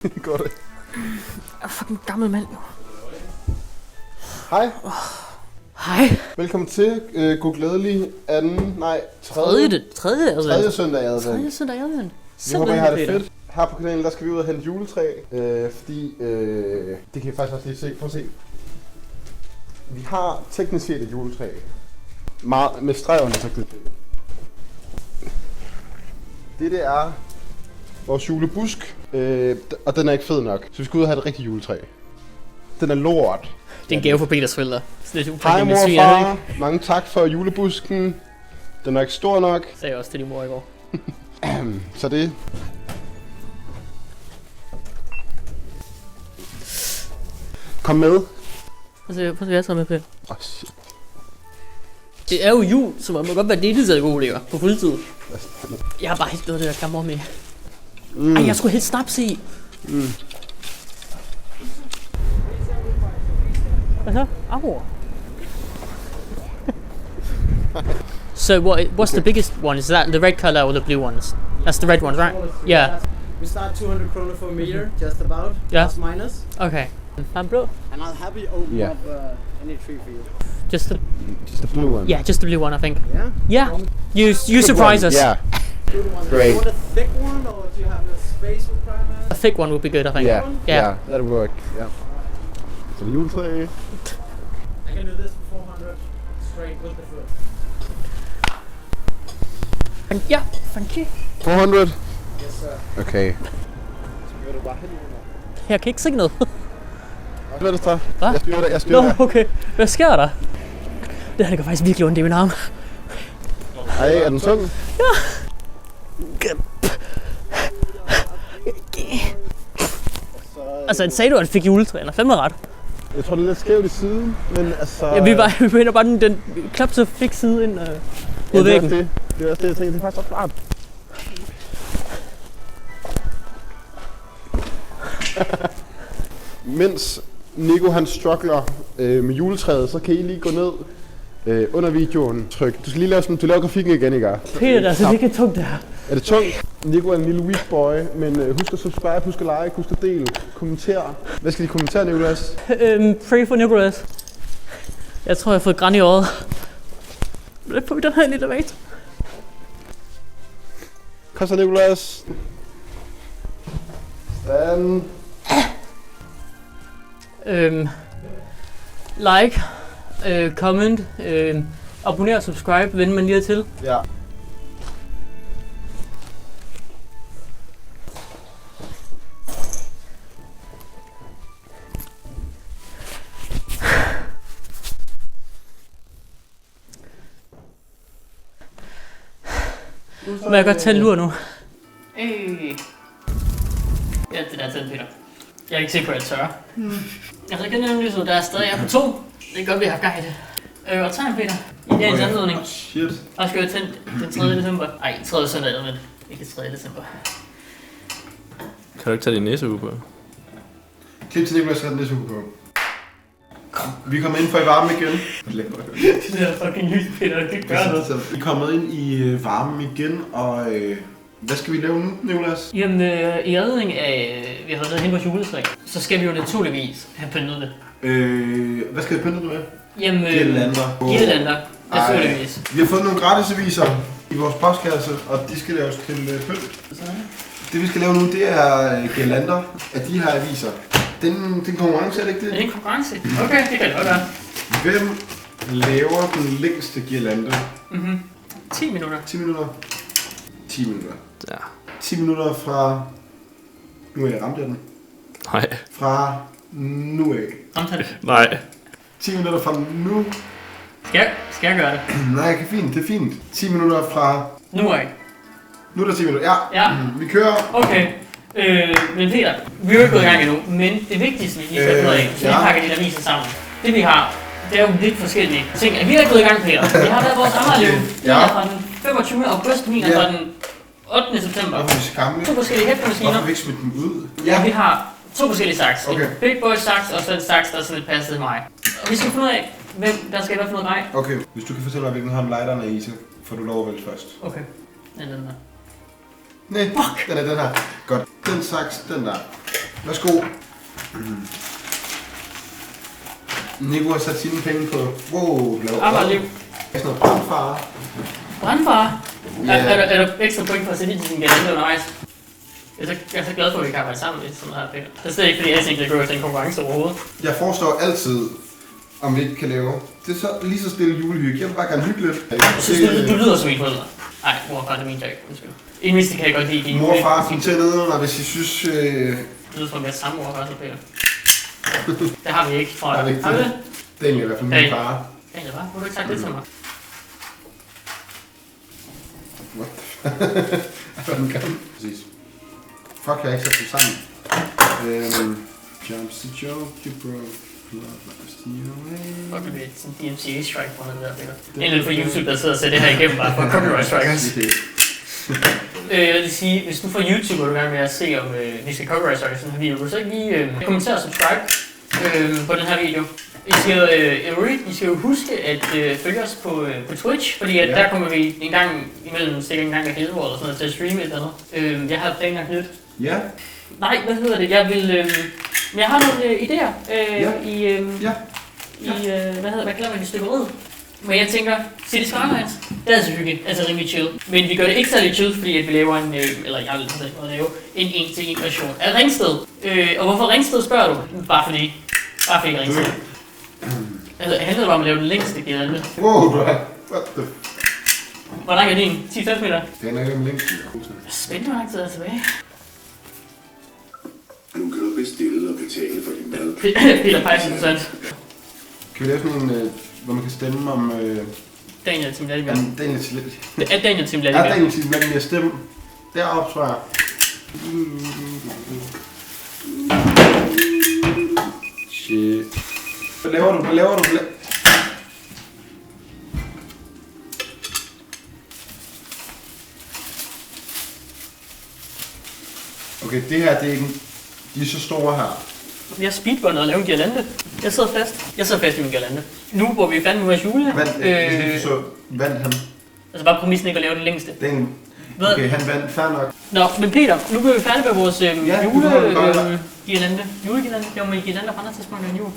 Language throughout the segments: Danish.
Går det? Jeg er fucking gammel mand, jo. Hej. Hej. Velkommen til god glædelig tredje søndag i advent. Tredje søndag i advent. Jeg håber, I har det fedt. Her på kanalen, der skal vi ud og hente juletræ, fordi det kan I faktisk også lige se. Prøv at se. Vi har teknisk set et juletræ. Meget med streg under teknisk set. Det er vores julebusk, og den er ikke fed nok, så vi skal ud og have et rigtigt juletræ. Den er lort. Det er en gave for Peters forældre. Hej mor og far, mange tak for julebusken. Den er ikke stor nok. Sagde jeg også til din mor i går. Så det. Kom med. Prøv at se, jeg tager med, Peter. Shit. Det er jo jul, så man må godt være deltidsalkoholiker på fuldtid. Jeg har bare helt noget det der kammer med. Ej, jeg skulle helt snaps i. Hvad så? Au. So what's the biggest one? Is that the red color or the blue ones? That's the red ones, right? Yeah. We start 200 kroner for a meter, just about. Yeah. Plus minus. Okay. I'm blue. And I'll happily open up any tree for you. Just the blue one. Yeah, just the blue one, I think. Yeah. Yeah. You surprise us. Yeah. Good one. Great. Do you want a thick one, or do you have a space with primers? A thick one would be good, I think. Yeah. That'll work. Yeah. Så det juletræ. I can do this for 400 straight with the foot. Yeah, thank you. 400. Yes, sir. Okay. Jeg kan ikke se noget. Hvad er det så? Hvad? Jeg styrer dig. Okay. Hvad sker der? Det her går faktisk virkelig ondt i min arm. Ej, er den tung? Ja. Altså, sagde du, at du fik juletræ, eller fandme ret? Jeg tror, det er lidt skævt i siden, men altså... Ja, vi finder bare den knap så fik side ind mod væggen. Det er også det, jeg tænker. Det er faktisk også klart. Mens Nico han struggler med juletræet, så kan I lige gå ned under videoen. Tryk. Du skal lige lave sådan, du laver grafikken igen, ikke? Peter, altså, det er ikke tungt det her. Er det tungt? Nico er en lille weak boy, men husk at subscribe, husk at like, husk at dele, kommentere. Hvad skal de kommentere, Nicolas? Pray for Nicolas. Jeg tror, jeg har fået græn i øjet. Lad på den her lille vagt. Kom så, Nicolas. Stand. Like, comment, abonner og subscribe, vend man lige til. Ja. Må jeg godt tage en lur nu? Ja, det der tændt, Peter. Jeg er ikke sikker på, at jeg tør. Altså, jeg kan nemlig så, der er stadig på 2. Det gør vi har haft i det. Og tegn, Peter. I dagens anledning. Shit. Og skal jeg tænde den 3. december. Ej, 3. søndag, men ikke 3. december. Kan du ikke tage din næsehue på? Klip til Nicolas, har den næste uge på. Vi kommer ind for i varme igen. Det der fucking lys, Peter, det kan ikke gøre noget. Vi er kommet ind i varmen igen, og hvad skal vi lave nu, Nicolas? Jamen, i anledning af, vi har været nede hen på juletræ, så skal vi jo naturligvis have pyntet det. Hvad skal vi pynte det med? Jamen, Girlander, naturligvis. Vi har fået nogle gratisaviser i vores postkasse, og de skal laves til pynt. Det vi skal lave nu, det er girlander af de her aviser. Den konkurrence, er det ikke det? Er det en konkurrence? Okay, det kan det godt være. Hvem laver den længste girlande? 10 minutter. 10 minutter. 10 minutter. Ja. 10 minutter fra... Nu er jeg ramt af den. Nej. Fra nu af. Ramte det. Nej. 10 minutter fra nu. Skal jeg gøre det? Nej, jeg kan fint. Det er fint. 10 minutter fra... Nu af. Nu er der 10 minutter. Ja. Ja. Vi kører. Okay. Men Peter, vi er jo ikke gået i gang endnu, men det vigtigste, vi lige skal finde ud af, så vi pakker de der aviser sammen. Det vi har, det er jo lidt forskellige ting. Vi er ikke gået i gang, Peter. Vi har været vores sommerliv. Min er fra den 25. august, min er fra den 8. september. Hvorfor vi skamle? 2 forskellige hæftemaskiner. Hvorfor vi ikke smidt dem ud? Ja, vi har 2 forskellige saks. Okay. En big boy saks, og så en saks, der er sådan lidt passet i mig. Og vi skal finde ud af, hvem der skal i hvad for noget grej. Okay, hvis du kan fortælle mig, hvilken hånd lighteren er i, så får du lov at vælge først. Okay. Den der. Nej, den er den her. Godt. Den saks, den der. Værsgo. Nico har sat sine penge på... Wow, lav. Arbejdsliv. Sådan noget brandfare. Brandfare? Ja. Er der ekstra point for at sætte i din galante undervejs? Jeg er så glad for, at vi kan arbejde sammen med sådan her, Peter. Det er slet ikke, fordi jeg tænkte, at jeg går efter en konkurrence overhovedet. Jeg foreslår altid, om vi ikke kan lave. Det er så lige så stille julehygge. Jeg vil bare gerne hygge lidt. Jeg synes, du lyder som en forældre. Nej, mor og far, det mente jeg ikke. Undskyld. En mindste kan jeg godt lide. Mor og far, fint til nedenunder, hvis I synes... Det lyder som, at jeg er samme mor og far, så Peter. Det har vi ikke, tror jeg. Har vi ikke Har vi det? det? Det er egentlig i hvert fald min far. Ja, det var. Hvor du ikke sagt det til mig? What the fuck? Den kan. Præcis. Fuck, jeg har ikke sat det sammen. Jumps the joke, you broke. Fuck, det bliver sådan en DMCA-strike på noget der, Peter. En lidt for YouTube, der sidder og ser det her igennem bare for copyright strikers. Jeg vil sige, hvis du får YouTube, og du gerne vil se, om vi skal copyright strike sådan en video, så ikke lige kommentere og subscribe på den her video. I skal jo huske at følge os på Twitch, fordi at der kommer vi en gang imellem, sikkert en gang af helvede eller sådan noget, til at streame et eller andet. Jeg har planlagt nyt. Ja. Nej, hvad hedder det? Jeg har nogle idéer hvad kalder man det, støberiet. Men jeg tænker, City Skylines, det er altså hyggeligt, altså rimelig chill. Men vi gør det ikke særlig chill, fordi at vi laver jeg vil lave en 1-til-1 version af Ringsted. Og hvorfor Ringsted, spørger du? Bare fordi Ringsted. Altså, handler det bare om at lave den længste girlande. Wow, what the... Hvor lang er din? 10-15 meter? Det er nok den længste. Spændende, hvor lang tid er tilbage. Nu kan du bestille og betale for din mad. Peter Pejsen, sant? Kan vi lave sådan en, hvor man kan stemme om... Daniel Tim Vladimir. Daniel Tim Vladimir. Det er Daniel Tim Vladimir. Ja, Daniel Tim Vladimir stemme. Deroppe, tror jeg. Shit. Hvad laver du? Okay, det her, det er ikke... De er så store her. Vi har speedrunnet og lavet en girlande. Jeg sidder fast i min girlande. Nu hvor vi fandt vores jule. Vandt han. Altså bare præmissen ikke at lave den længste. Okay, han vandt, fair nok. Nå, men Peter, nu bliver vi færdige med vores julegirlande. Julegirlande? Det var med girlande på andre tidspunkter end jul.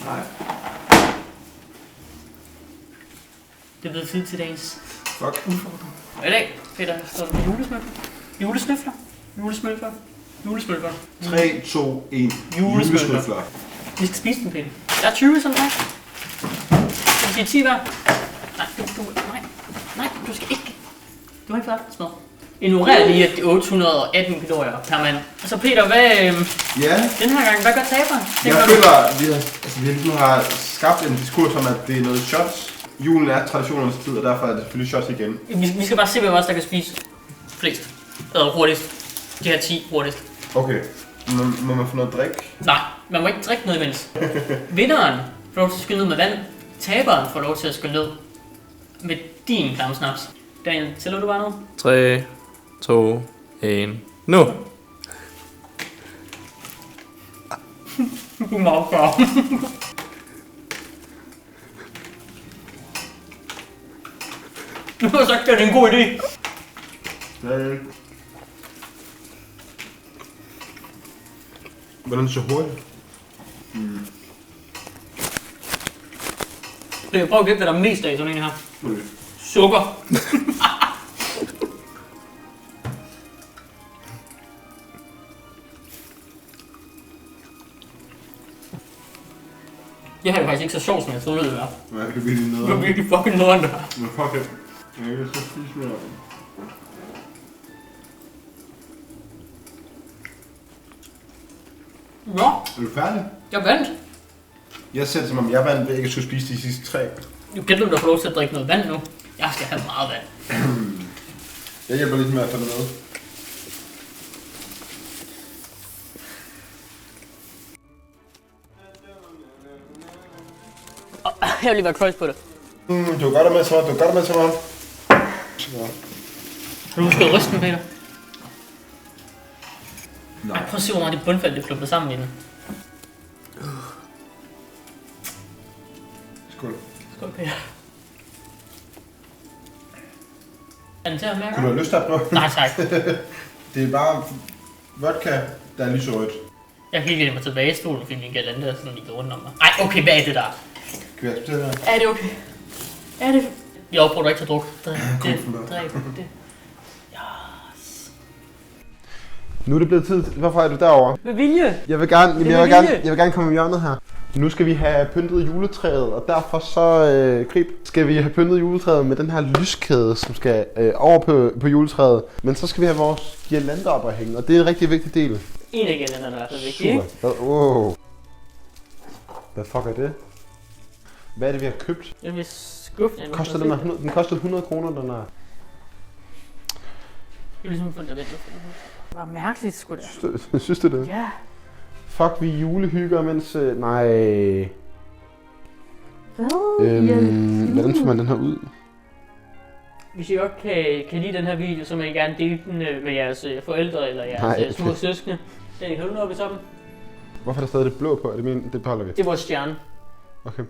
Nej. Det er blevet tid til dagens Fuck. udfordring. Og i dag, Peter, står der på julesmøfler. Julesmølfer. 3, 2, 1. Julesmølfer. Vi skal spise den, Peter. Der er 20 sådan her. Skal vi sige 10 hver? Nej, du skal ikke. Du har ikke fået smad. Ignorer lige at det er 818 kalorier per mand. Og så Peter, hvad... Den her gang, hvad gør taberen? Jeg føler, vi lige nu har skabt en diskurs om, at det er noget shots. Julen er traditionernes tid, og derfor er det selvfølgelig shots igen. Vi skal bare se, hvem også der kan spise flest. Eller hurtigst. De her 10 hurtigst. Okay. Må man få noget drik? Nej, man må ikke drikke noget imens. Vinderen får lov til at skylle ned med vand. Taberen får lov til at skylle ned med din klamsnaps. Daniel, tæller du bare noget? 3, 2, 1. Nu! Du må opgøre. Nu har jeg sagt, at det er en god idé. Hvordan så hurtigt? Jeg prøver at gætte, hvad der er mest af sådan en her. Okay. Sukker. Jeg har jo faktisk ikke så sjovt, som jeg troede, det var. Nej, det kan virkelig Det var noget. virkelig fucking noget, der. Men fuck it. Jeg kan så spise mere. Ja, Er du færdig? jeg vandt. Jeg ser det som om, jeg vandt ved ikke at skulle spise de sidste 3. Du kan du få lov til at drikke noget vand nu. Jeg skal have meget vand. Jeg hjælper lidt med at få det med. Jeg vil lige være krøjs på det. Du gør det med til mig, Så. Har du måske ryste den, Peter? Nej. Ej, prøv at se, hvor meget det bundfald, det klumpet sammen i den. Skål. Skål, Peter. Er den til at mærke? Kunne du have lyst til at prøve? Nej, tak. Det er bare vodka, der er lyserødt. Jeg kan ikke lide mig tilbage i stolen, fordi min galante er sådan lige rundt om mig. Ej, okay, hvad er det der? Kan vi acceptere det? Er det okay? Er det... Jeg opprøver ikke til druk. Drik det. Nu er det blevet tid. Hvorfor er du derovre? Med vilje. Jeg vil gerne komme i hjørnet her. Nu skal vi have pyntet juletræet, og derfor så skal vi have pyntet juletræet med den her lyskæde, som skal over på juletræet. Men så skal vi have vores girlander op at hænge, og det er en rigtig vigtig del. En af girlanderne er i hvert fald vigtig, ikke? Wow. Hvad fuck er det? Hvad er det, vi har købt? Jeg vil skuffe. Den kostede 100 kroner, den her. Det er ligesom fundamentet. Det var mærkeligt, sgu da. Synes du det? Ja. Fuck, vi julehygger, mens... nej... Hvordan får man den her ud? Hvis I godt kan lide den her video, så må I gerne dele den med jeres forældre eller jeres små søskende. Den kan du op i toppen. Hvorfor er der stadig det blå på? Det beholder vi. Det er vores stjerne. Okay.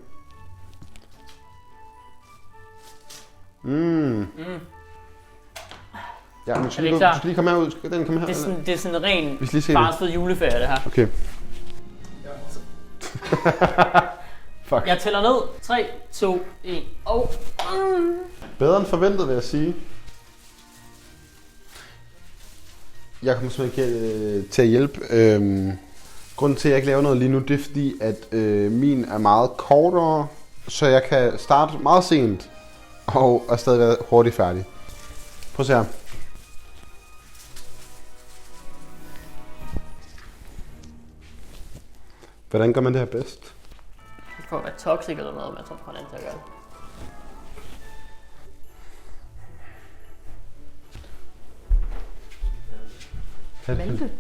Ja, men du skal lige komme herud. Den komme her. Det er sådan en ren barsfed juleferie, det her. Okay. Fuck. Jeg tæller ned. 3, 2, 1 og... Bedre end forventet, vil jeg sige. Jeg kommer simpelthen ikke til at hjælpe. Grunden til, at jeg ikke laver noget lige nu, det er fordi, at min er meget kortere, så jeg kan starte meget sent og stadig være hurtigt færdig. Prøv at se her. Hvordan gør man det her bedst? For at være toxic eller noget, men jeg tror, du har den til at gøre det. Malte?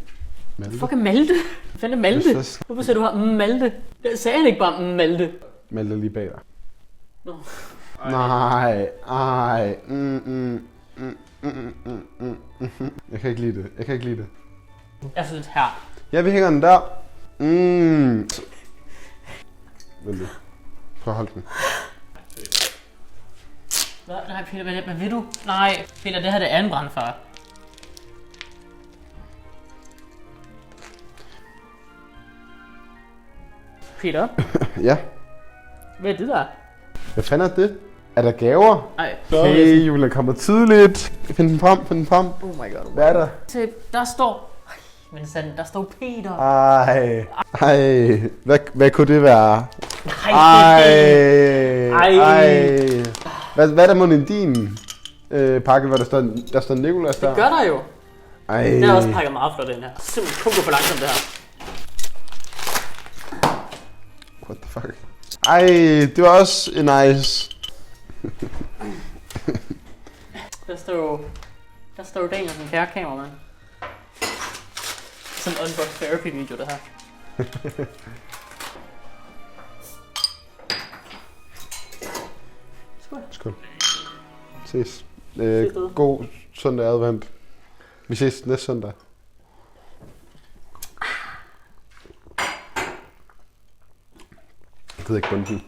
Malte? Fuck er Malte? Hvad fanden er Malte? Hvorfor siger du her Malte? Jeg sagde han ikke bare Malte. Malte lige bag dig. Nå. Nej, ej. Jeg kan ikke lide det. Jeg synes her. Ja, vi hænger den der. Vent lige. Prøv at holde den. Nej, Peter, hvad vil du? Nej, Peter, det her det er en brandfare. Peter? Ja? Hvad er det der? Hvad fanden er det? Er der gaver? Ej. Hey, julen kommer tidligt. Find den frem. Oh my god. Hvad er der? Der står... Men sådan, der står Peter. Ej. Hvad kunne det være? Ej. Hvad er der mon i din pakke, hvor der står Nicolas der? Det gør der jo. Ej. Den er også pakket meget flot, den her. Simpelthen kun gå for langsomt, det her. What the fuck? Ej, det var også nice. Der står Daniel som kære kameramand. Sådan en unbox therapy video, det her. Skål. Ses. God søndag advent. Vi ses næste søndag. Jeg gider ikke bunde den.